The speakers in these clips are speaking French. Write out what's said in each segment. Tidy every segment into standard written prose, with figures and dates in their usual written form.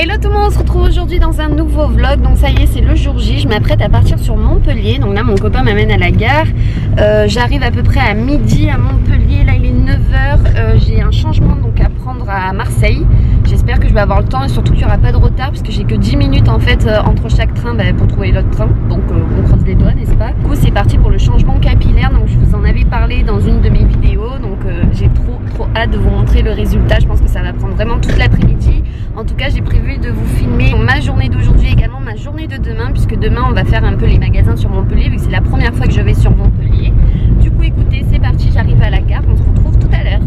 Hello tout le monde, on se retrouve aujourd'hui dans un nouveau vlog. Donc ça y est, c'est le jour J, je m'apprête à partir sur Montpellier. Donc là mon copain m'amène à la gare. J'arrive à peu près à midi à Montpellier. Là il est 9h, j'ai un changement donc à prendre à Marseille. J'espère que je vais avoir le temps et surtout qu'il n'y aura pas de retard puisque j'ai que 10 minutes en fait entre chaque train pour trouver l'autre train. Donc on croise les doigts, n'est-ce pas? Du coup c'est parti pour le changement capillaire. Donc je vous en avais parlé dans une de mes vidéos. Donc j'ai trop hâte de vous montrer le résultat. Je pense que ça va prendre vraiment toute l'après-midi. En tout cas j'ai prévu de vous filmer ma journée d'aujourd'hui, également ma journée de demain, puisque demain on va faire un peu les magasins sur Montpellier vu que c'est la première fois que je vais sur Montpellier. Du coup écoutez, c'est parti, j'arrive à la gare, on se retrouve tout à l'heure.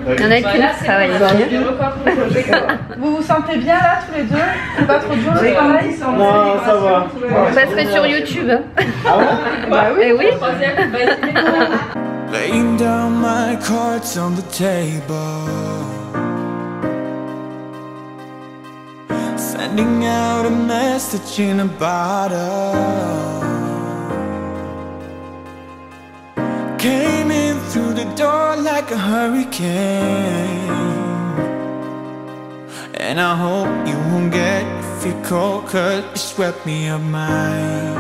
Il y en a qui travaillent bien. Vous vous sentez bien là tous les deux? C'est pas trop dur le travail? Non, ça va. On passerait sur YouTube. Ah ouais? Bah oui. Eh oui. Laying down my cards on the table, sending out a message in a bottle. Came in through the door like a hurricane, and I hope you won't get fickle, 'cause you swept me up mine.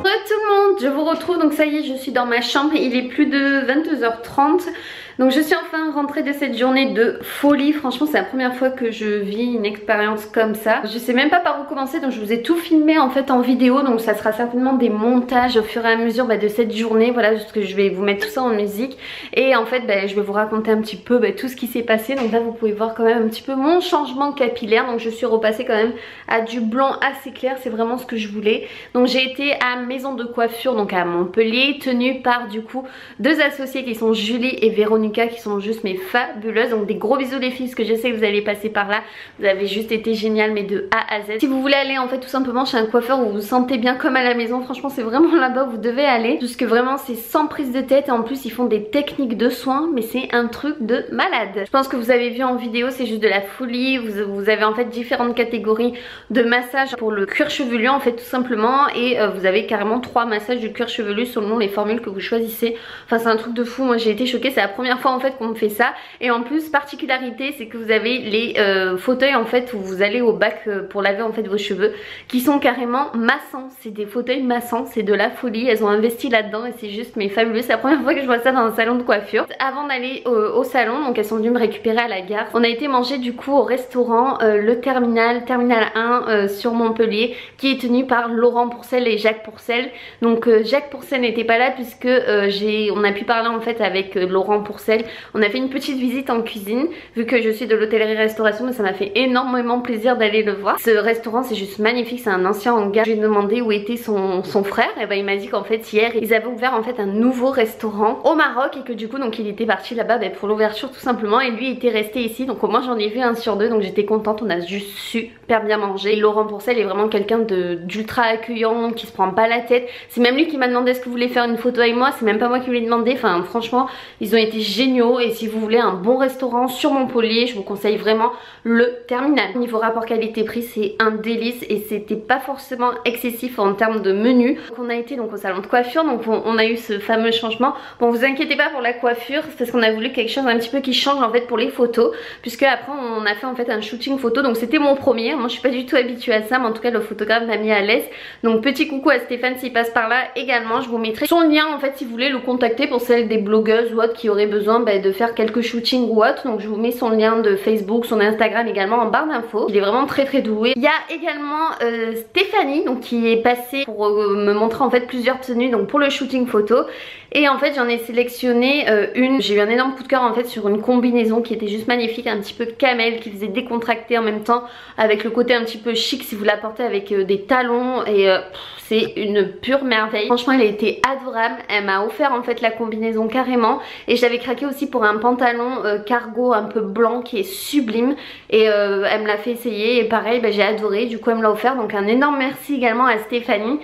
Bonjour tout le monde, je vous retrouve, donc ça y est, je suis dans ma chambre, il est plus de 22h30. Donc je suis enfin rentrée de cette journée de folie. Franchement c'est la première fois que je vis une expérience comme ça. Je sais même pas par où commencer, donc je vous ai tout filmé en fait en vidéo. Donc ça sera certainement des montages au fur et à mesure de cette journée. Voilà, juste que je vais vous mettre tout ça en musique. Et en fait je vais vous raconter un petit peu tout ce qui s'est passé. Donc là vous pouvez voir quand même un petit peu mon changement capillaire. Donc je suis repassée quand même à du blanc assez clair, c'est vraiment ce que je voulais. Donc j'ai été à Maison de Coiffure, donc à Montpellier, tenue par du coup deux associées qui sont Julie et Véronique, qui sont juste mais fabuleuses. Donc des gros bisous les filles, parce que je sais que vous allez passer par là, vous avez juste été géniales mais de A à Z. Si vous voulez aller en fait tout simplement chez un coiffeur où vous vous sentez bien comme à la maison, franchement c'est vraiment là-bas où vous devez aller, parce que vraiment c'est sans prise de tête et en plus ils font des techniques de soins mais c'est un truc de malade. Je pense que vous avez vu en vidéo, c'est juste de la folie. Vous avez en fait différentes catégories de massages pour le cuir chevelu en fait tout simplement, et vous avez carrément 3 massages du cuir chevelu selon les formules que vous choisissez. Enfin c'est un truc de fou, moi j'ai été choquée, c'est la première fois en fait qu'on me fait ça. Et en plus particularité c'est que vous avez les fauteuils en fait où vous allez au bac pour laver en fait vos cheveux, qui sont carrément massants. C'est des fauteuils massants, c'est de la folie. Elles ont investi là-dedans et c'est juste mais fabuleux. C'est la première fois que je vois ça dans un salon de coiffure. Avant d'aller au salon, donc elles sont venues me récupérer à la gare. On a été manger du coup au restaurant le Terminal 1 sur Montpellier, qui est tenu par Laurent Pourcel et Jacques Pourcel. Donc Jacques Pourcel n'était pas là puisque on a pu parler en fait avec Laurent Pourcel Courcelles. On a fait une petite visite en cuisine vu que je suis de l'hôtellerie-restauration, mais ça m'a fait énormément plaisir d'aller le voir. Ce restaurant c'est juste magnifique, c'est un ancien hangar. Je lui ai demandé où était son frère et ben il m'a dit qu'en fait hier ils avaient ouvert en fait un nouveau restaurant au Maroc et que du coup donc il était parti là-bas pour l'ouverture tout simplement et lui était resté ici. Donc moi j'en ai vu un sur deux, donc j'étais contente, on a juste super bien mangé. Et Laurent Pourcel est vraiment quelqu'un d'ultra accueillant, qui se prend pas la tête. C'est même lui qui m'a demandé est-ce que vous voulez faire une photo avec moi, c'est même pas moi qui lui ai demandé. Enfin franchement ils ont été géniaux et si vous voulez un bon restaurant sur Montpellier, je vous conseille vraiment le Terminal. Niveau rapport qualité-prix c'est un délice et c'était pas forcément excessif en termes de menu. Donc on a été donc au salon de coiffure, donc on a eu ce fameux changement. Bon vous inquiétez pas pour la coiffure, c'est parce qu'on a voulu quelque chose un petit peu qui change en fait pour les photos, puisque après on a fait en fait un shooting photo, donc c'était mon premier. Moi je suis pas du tout habituée à ça, mais en tout cas le photographe m'a mis à l'aise. Donc petit coucou à Stéphane s'il passe par là également. Je vous mettrai son lien en fait si vous voulez le contacter pour celles des blogueuses ou autres qui auraient besoin de faire quelques shootings ou autres. Donc je vous mets son lien de Facebook, son Instagram également en barre d'infos. Il est vraiment très doué. Il y a également Stéphanie donc qui est passée pour me montrer en fait plusieurs tenues donc pour le shooting photo. Et en fait j'en ai sélectionné une. J'ai eu un énorme coup de cœur en fait sur une combinaison qui était juste magnifique, un petit peu camel, qui faisait décontracter en même temps avec le côté un petit peu chic si vous la portez avec des talons et c'est une pure merveille. Franchement elle a été adorable, elle m'a offert en fait la combinaison carrément et j'avais craqué aussi pour un pantalon cargo un peu blanc qui est sublime et elle me l'a fait essayer et pareil j'ai adoré, du coup elle me l'a offert. Donc un énorme merci également à Stéphanie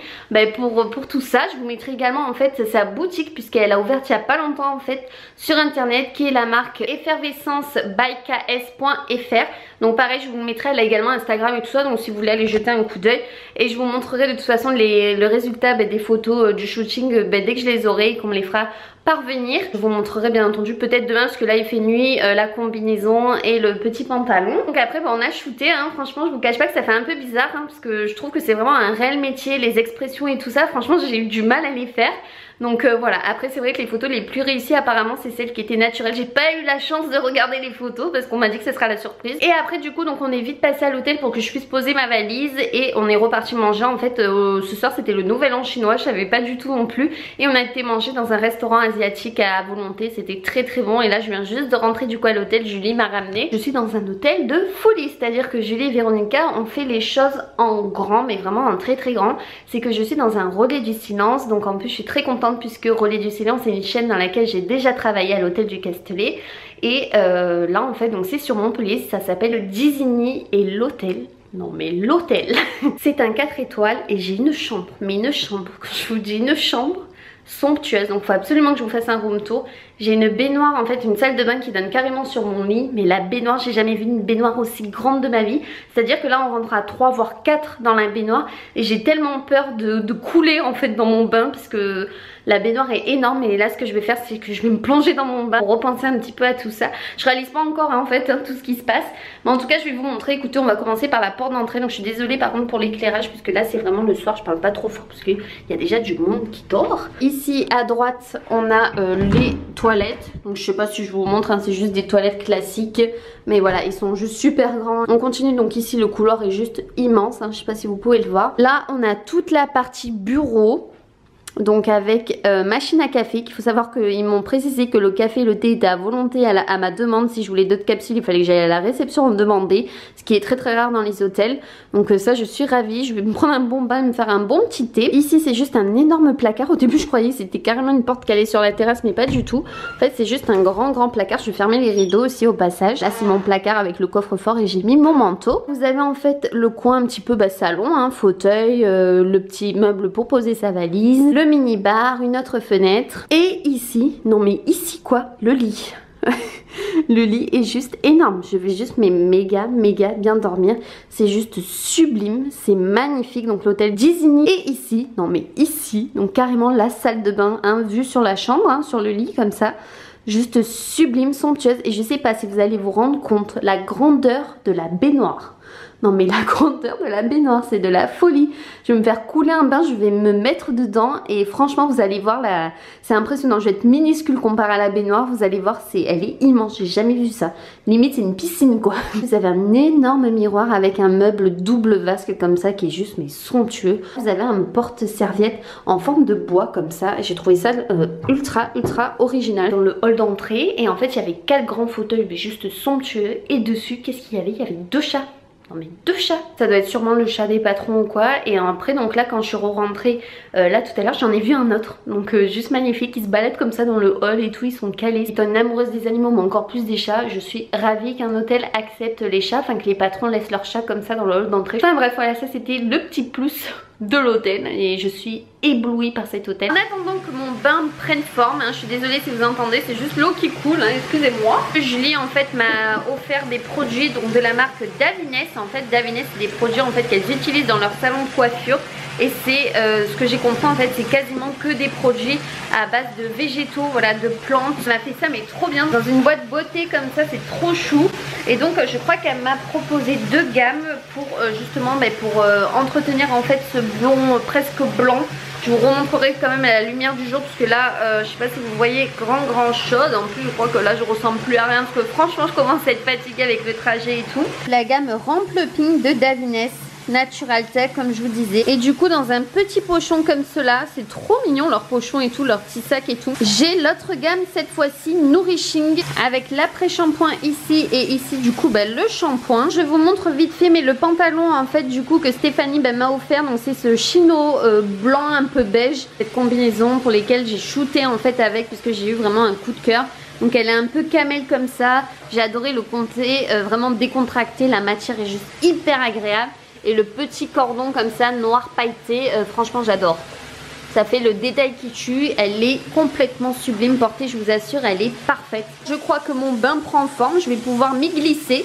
pour tout ça. Je vous mettrai également en fait sa boutique puisqu'elle a ouvert il n'y a pas longtemps en fait sur internet, qui est la marque Effervescence by KS.fr. Donc pareil je vous le mettrai, elle a également Instagram et tout ça, donc si vous voulez aller jeter un coup d'œil, et je vous montrerai de toute façon le résultat des photos du shooting dès que je les aurai et qu'on me les fera parvenir. Je vous montrerai bien entendu peut-être demain parce que là il fait nuit, la combinaison et le petit pantalon. Donc après on a shooté franchement je vous cache pas que ça fait un peu bizarre parce que je trouve que c'est vraiment un réel métier, les expressions et tout ça, franchement j'ai eu du mal à les faire. Donc voilà, après c'est vrai que les photos les plus réussies apparemment c'est celles qui étaient naturelles. J'ai pas eu la chance de regarder les photos parce qu'on m'a dit que ce sera la surprise. Et après du coup donc on est vite passé à l'hôtel pour que je puisse poser ma valise et on est reparti manger en fait ce soir c'était le nouvel an chinois, je savais pas du tout non plus. Et on a été manger dans un restaurant asiatique à volonté, c'était très bon. Et là je viens juste de rentrer du coup à l'hôtel, Julie m'a ramené. Je suis dans un hôtel de folie, c'est à dire que Julie et Véronica ont fait les choses en grand, mais vraiment en très grand. C'est que je suis dans un relais du silence, donc en plus je suis très contente puisque Relais du silence c'est une chaîne dans laquelle j'ai déjà travaillé à l'hôtel du Castellet. Et là en fait donc c'est sur Montpellier, ça s'appelle Dizini et l'hôtel. Non mais l'hôtel c'est un 4 étoiles et j'ai une chambre, mais une chambre, quand je vous dis une chambre somptueuse, donc il faut absolument que je vous fasse un room tour. J'ai une baignoire en fait, une salle de bain qui donne carrément sur mon lit, mais la baignoire, j'ai jamais vu une baignoire aussi grande de ma vie. C'est à dire que là on rentre à 3 voire 4 dans la baignoire et j'ai tellement peur de couler en fait dans mon bain parce que la baignoire est énorme. Et là ce que je vais faire c'est que je vais me plonger dans mon bain pour repenser un petit peu à tout ça. Je réalise pas encore en fait tout ce qui se passe, mais en tout cas je vais vous montrer. Écoutez, on va commencer par la porte d'entrée, donc je suis désolée par contre pour l'éclairage puisque là c'est vraiment le soir, je parle pas trop fort parce qu'il y a déjà du monde qui dort. Ici à droite on a les toilettes, donc je sais pas si je vous montre c'est juste des toilettes classiques, mais voilà ils sont juste super grands. On continue, donc ici le couloir est juste immense, je sais pas si vous pouvez le voir. Là on a toute la partie bureau, donc avec machine à café, qu'il faut savoir qu'ils m'ont précisé que le café et le thé étaient à volonté à ma demande. Si je voulais d'autres capsules il fallait que j'aille à la réception en demander, ce qui est très rare dans les hôtels. Donc ça je suis ravie, je vais me prendre un bon bain et me faire un bon petit thé. Ici c'est juste un énorme placard, au début je croyais que c'était carrément une porte qui allait sur la terrasse mais pas du tout. En fait c'est juste un grand placard, je vais fermer les rideaux aussi au passage. Là c'est mon placard avec le coffre-fort et j'ai mis mon manteau. Vous avez en fait le coin un petit peu salon, fauteuil, le petit meuble pour poser sa valise, le mini-bar, une autre fenêtre. Et ici, non mais ici quoi, le lit. Le lit est juste énorme, je vais juste méga bien dormir. C'est juste sublime, c'est magnifique. Donc l'hôtel Dizini. Et ici, non mais ici, donc carrément la salle de bain, vue sur la chambre, sur le lit comme ça. Juste sublime, somptueuse. Et je sais pas si vous allez vous rendre compte la grandeur de la baignoire. Non mais la grandeur de la baignoire, c'est de la folie. Je vais me faire couler un bain, je vais me mettre dedans et franchement vous allez voir là, c'est impressionnant. Je vais être minuscule comparé à la baignoire, vous allez voir, elle est immense, j'ai jamais vu ça. Limite c'est une piscine quoi. Vous avez un énorme miroir avec un meuble double vasque comme ça qui est juste mais somptueux. Vous avez un porte-serviette en forme de bois comme ça. J'ai trouvé ça ultra original. Dans le hall d'entrée et en fait il y avait 4 grands fauteuils mais juste somptueux et dessus qu'est-ce qu'il y avait? Il y avait 2 chats. Non mais 2 chats. Ça doit être sûrement le chat des patrons ou quoi. Et après donc là quand je suis rentrée là tout à l'heure j'en ai vu un autre. Donc juste magnifique. Ils se baladent comme ça dans le hall et tout. Ils sont calés. Étant une amoureuse des animaux mais encore plus des chats, je suis ravie qu'un hôtel accepte les chats. Enfin que les patrons laissent leurs chats comme ça dans le hall d'entrée. Enfin bref voilà, ça c'était le petit plus de l'hôtel et je suis éblouie par cet hôtel. En attendant que mon bain prenne forme, je suis désolée si vous entendez, c'est juste l'eau qui coule, excusez-moi. Julie en fait m'a offert des produits donc de la marque Davines. En fait Davines c'est des produits en fait qu'elles utilisent dans leur salon de coiffure et c'est ce que j'ai compris en fait, c'est quasiment que des produits à base de végétaux, voilà, de plantes. Elle m'a fait ça mais trop bien dans une boîte beauté comme ça, c'est trop chou. Et donc je crois qu'elle m'a proposé 2 gammes pour justement pour entretenir en fait ce blond presque blanc. Je vous remontrerai quand même à la lumière du jour parce que là je sais pas si vous voyez grand chose. En plus je crois que là je ressemble plus à rien parce que franchement je commence à être fatiguée avec le trajet et tout. La gamme Rample Pink de Davines Natural Tech comme je vous disais, et du coup dans un petit pochon comme cela, c'est trop mignon leur pochon et tout, leur petit sac et tout. J'ai l'autre gamme cette fois-ci Nourishing avec l'après-shampoing ici et ici du coup le shampoing. Je vous montre vite fait mais le pantalon en fait du coup que Stéphanie m'a offert, donc c'est ce chino blanc un peu beige, cette combinaison pour lesquelles j'ai shooté en fait avec parce que j'ai eu vraiment un coup de cœur. Donc elle est un peu camel comme ça, j'ai adoré le côté vraiment décontracté, la matière est juste hyper agréable. Et le petit cordon comme ça, noir pailleté, franchement j'adore. Ça fait le détail qui tue, elle est complètement sublime portée, je vous assure, elle est parfaite. Je crois que mon bain prend forme, je vais pouvoir m'y glisser.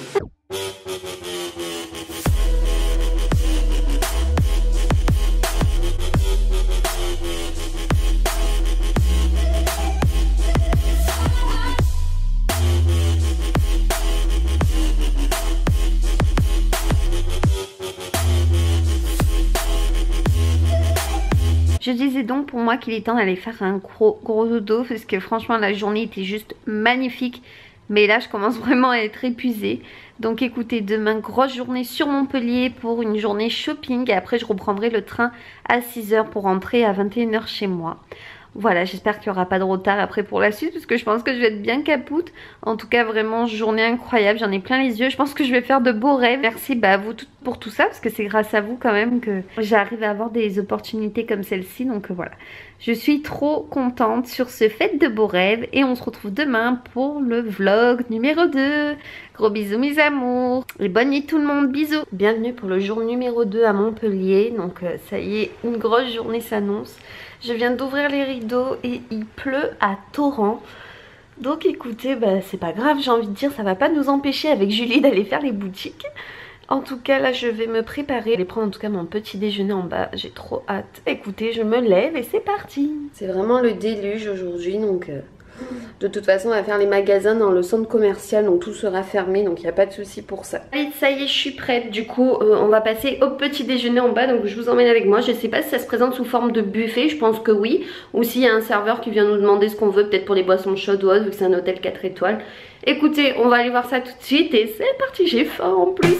Je disais donc pour moi qu'il est temps d'aller faire un gros dodo parce que franchement la journée était juste magnifique. Mais là je commence vraiment à être épuisée. Donc écoutez, demain grosse journée sur Montpellier pour une journée shopping. Et après je reprendrai le train à 6 h pour rentrer à 21 h chez moi. Voilà, j'espère qu'il n'y aura pas de retard après pour la suite parce que je pense que je vais être bien capoute. En tout cas vraiment journée incroyable, j'en ai plein les yeux. Je pense que je vais faire de beaux rêves. Merci à vous toutes pour tout ça parce que c'est grâce à vous quand même que j'arrive à avoir des opportunités comme celle-ci. Donc voilà, je suis trop contente sur ce fête de beaux rêves et on se retrouve demain pour le vlog numéro 2. Gros bisous mes amours et bonne nuit tout le monde, bisous. Bienvenue pour le jour numéro 2 à Montpellier. Donc ça y est, une grosse journée s'annonce. Je viens d'ouvrir les rideaux et il pleut à torrent. Donc écoutez, c'est pas grave, j'ai envie de dire, ça va pas nous empêcher avec Julie d'aller faire les boutiques. En tout cas là je vais me préparer, je vais prendre en tout cas mon petit déjeuner en bas, j'ai trop hâte. Écoutez, je me lève et c'est parti. C'est vraiment le déluge aujourd'hui donc... De toute façon on va faire les magasins dans le centre commercial, donc tout sera fermé, donc il n'y a pas de souci pour ça. Allez, ça y est, je suis prête. Du coup on va passer au petit déjeuner en bas, donc je vous emmène avec moi. Je sais pas si ça se présente sous forme de buffet, je pense que oui. Ou s'il y a un serveur qui vient nous demander ce qu'on veut, peut-être pour les boissons chaudes ou autre, vu que c'est un hôtel 4 étoiles. Écoutez, on va aller voir ça tout de suite et c'est parti, j'ai faim en plus.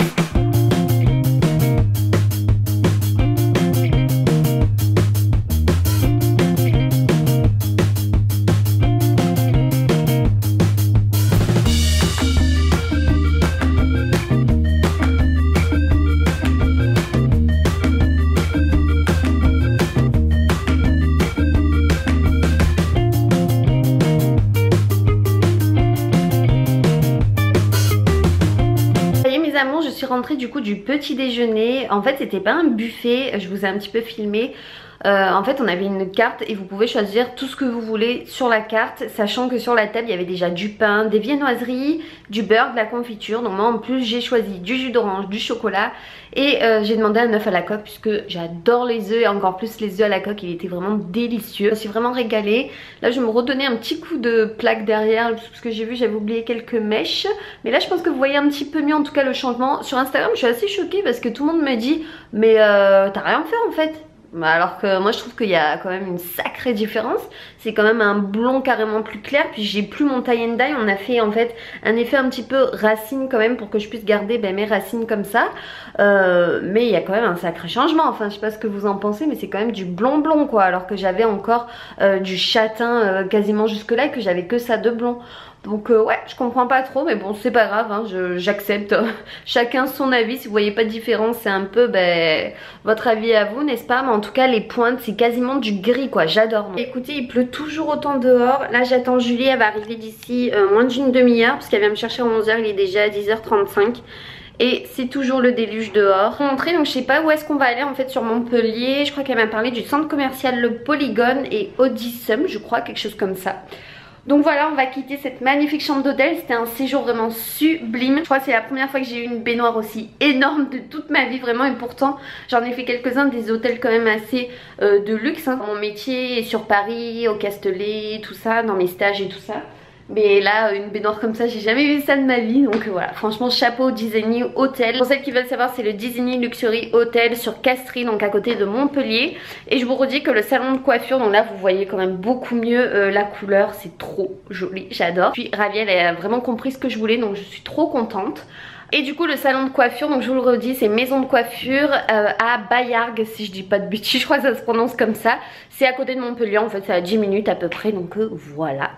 Je suis rentrée du coup du petit déjeuner. En fait c'était pas un buffet, je vous ai un petit peu filmé. En fait on avait une carte et vous pouvez choisir tout ce que vous voulez sur la carte, sachant que sur la table il y avait déjà du pain, des viennoiseries, du beurre, de la confiture. Donc moi en plus j'ai choisi du jus d'orange, du chocolat et j'ai demandé un œuf à la coque puisque j'adore les œufs et encore plus les œufs à la coque, il était vraiment délicieux. Je me suis vraiment régalée. Là je vais me redonner un petit coup de plaque derrière parce que j'ai vu, j'avais oublié quelques mèches, mais là je pense que vous voyez un petit peu mieux en tout cas le changement. Sur Instagram je suis assez choquée parce que tout le monde me dit mais t'as rien fait en fait. Alors que moi je trouve qu'il y a quand même une sacrée différence. C'est quand même un blond carrément plus clair. Puis j'ai plus mon tie and dye. On a fait en fait un effet un petit peu racine quand même pour que je puisse garder mes racines comme ça. Mais il y a quand même un sacré changement. Enfin je sais pas ce que vous en pensez, mais c'est quand même du blond blond quoi. Alors que j'avais encore du châtain quasiment jusque là et que j'avais que ça de blond. Donc ouais, je comprends pas trop, mais bon c'est pas grave, hein, j'accepte. Chacun son avis, si vous voyez pas de différence c'est un peu votre avis à vous, n'est-ce pas? Mais en tout cas les pointes c'est quasiment du gris quoi, j'adore. Écoutez, il pleut toujours autant dehors. Là j'attends Julie, elle va arriver d'ici moins d'une demi-heure parce qu'elle vient me chercher à 11h, il est déjà 10h35. Et c'est toujours le déluge dehors. Entrée, donc je sais pas où est-ce qu'on va aller en fait sur Montpellier. Je crois qu'elle m'a parlé du centre commercial Le Polygone et Odyssum, je crois, quelque chose comme ça. Donc voilà, on va quitter cette magnifique chambre d'hôtel. C'était un séjour vraiment sublime. Je crois que c'est la première fois que j'ai eu une baignoire aussi énorme de toute ma vie vraiment. Et pourtant j'en ai fait quelques-uns des hôtels quand même assez de luxe hein. Mon métier est sur Paris, au Castellet, tout ça, dans mes stages et tout ça. Mais là une baignoire comme ça j'ai jamais vu ça de ma vie. Donc voilà, franchement chapeau Disney Hotel. Pour celles qui veulent savoir, c'est le Disney Luxury Hotel sur Castries, donc à côté de Montpellier. Et je vous redis que le salon de coiffure, donc là vous voyez quand même beaucoup mieux la couleur. C'est trop joli, j'adore. Puis Raviel elle a vraiment compris ce que je voulais, donc je suis trop contente. Et du coup le salon de coiffure, donc je vous le redis, c'est maison de coiffure à Bayargues si je dis pas de bêtises, je crois que ça se prononce comme ça. C'est à côté de Montpellier en fait, c'est à 10 minutes à peu près, donc voilà.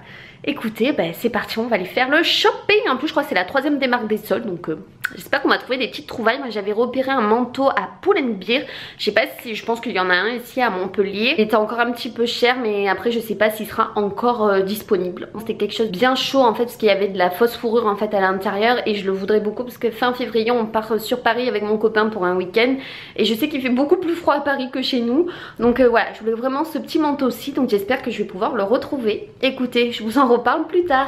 Écoutez, c'est parti, on va aller faire le shopping. En plus je crois que c'est la 3e démarque des soldes, donc j'espère qu'on va trouver des petites trouvailles. Moi j'avais repéré un manteau à Pull&Bear. Je sais pas si, je pense qu'il y en a un ici à Montpellier. Il était encore un petit peu cher, mais après je sais pas s'il sera encore disponible. C'était quelque chose de bien chaud en fait, parce qu'il y avait de la fausse fourrure en fait à l'intérieur. Et je le voudrais beaucoup parce que fin février on part sur Paris avec mon copain pour un week-end. Et je sais qu'il fait beaucoup plus froid à Paris que chez nous. Donc voilà, je voulais vraiment ce petit manteau-ci. Donc j'espère que je vais pouvoir le retrouver. Écoutez, je vous en reparle plus tard.